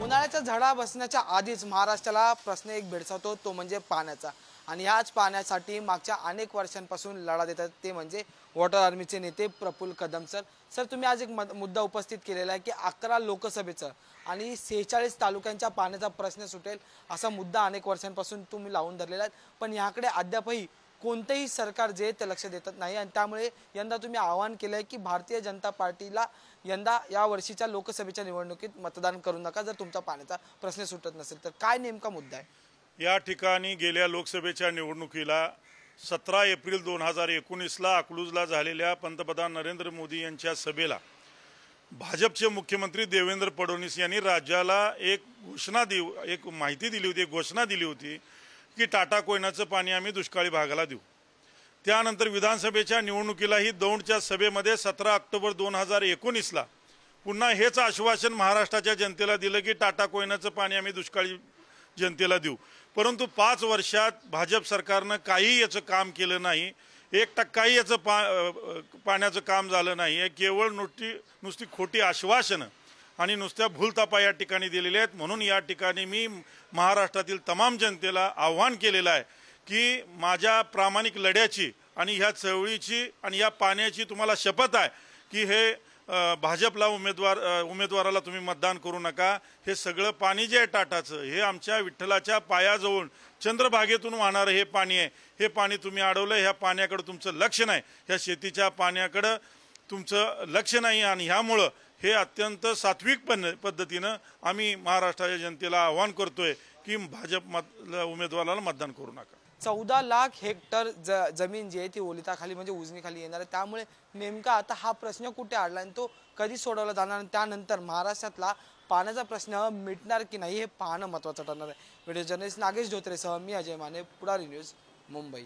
उन्हाळ्याचा झळा बसण्याच्या आधीच महाराष्ट्राला प्रश्न एक भेडसावतो, तो म्हणजे पाण्याचा। आणि ह्याच पाण्यासाठी मागच्या अनेक वर्षांपासून लढा देतात ते म्हणजे वॉटर आर्मीचे नेते प्रफुल्ल कदम सर। सर, तुम्ही आज एक मुद्दा उपस्थित केलेला आहे की 11 लोकसभेचं आणि 46 तालुक्यांच्या पाण्याचा प्रश्न सुटेल असा मुद्दा अनेक वर्षांपासून तुम्ही लावून धरलेला आहे, पण याकडे अद्यापही कोणतेही सरकार जे ते लक्ष देत नाही। आणि त्यामुळे यंदा तुम्ही आवाहन केलंय की भारतीय जनता पार्टीला यंदा या वर्षीच्या लोकसभेच्या निवडणुकीत मतदान करू नका जर तुमचा पाण्याचा प्रश्न सुटत नसेल तर। काय नेमका मुद्दा आहे या ठिकाणी? गेल्या लोकसभेच्या निवडणुकीला 17 एप्रिल 2019ला अकलूजला झालेल्या पंतप्रधान नरेंद्र मोदी यांच्या सभेला भाजपचे मुख्यमंत्री देवेंद्र फडणवीस यांनी राज्याला एक माहिती दिली होती, एक घोषणा दिली होती की टाटा कोयनाचं पाणी आम्ही दुष्काळी भागाला देऊ। त्यानंतर विधानसभेच्या निवडणुकीलाही दौंडच्या सभेमध्ये 17 ऑक्टोबर 2019ला पुन्हा हेच आश्वासन महाराष्ट्राच्या जनतेला दिलं की टाटा कोयनाचं पाणी आम्ही दुष्काळी जनतेला देऊ। परंतु 5 वर्षात भाजप सरकारनं काही याचं काम केलं नाही, 1% याचं पाण्याचं काम झालं नाही आहे। केवळ नुसती खोटी आश्वासनं आणि नुसत्या भूलथापा या ठिकाणी दिलेल्या आहेत। म्हणून या ठिकाणी मी महाराष्ट्रातील तमाम जनतेला आव्हान केलेलं आहे की माझ्या प्रामाणिक लढ्याची आणि ह्या चळवळीची आणि या पाण्याची तुम्हाला शपथ आहे की हे भाजपला उमेदवाराला तुम्ही मतदान करू नका। हे सगळं पाणी जे आहे टाटाचं, हे आमच्या विठ्ठलाच्या पायाजवळ चंद्रभागेतून वाहणारं हे पाणी आहे। हे पाणी तुम्ही अडवलं, ह्या पाण्याकडे तुमचं लक्ष नाही, ह्या शेतीच्या पाण्याकडे तुमचं लक्ष नाही। आणि ह्यामुळं हे अत्यंत सात्विक पद्धतीनं आम्ही महाराष्ट्राच्या जनतेला आव्हान करतोय की भाजप उमेदवाराला मतदान करू नका। 14 लाख हेक्टर जमीन जी आहे ती ओलिताखाली म्हणजे उजनीखाली येणार आहे। त्यामुळे नेमका आता हा प्रश्न कुठे अडला आणि तो कधी सोडवला जाणार आणि त्यानंतर महाराष्ट्रातला पाण्याचा प्रश्न मिटणार की नाही हे पाहणं महत्त्वाचं ठरणार आहे। व्हिडिओ जर्नलिस्ट नागेश धोत्रेसह मी अजय माने, पुढारी न्यूज, मुंबई।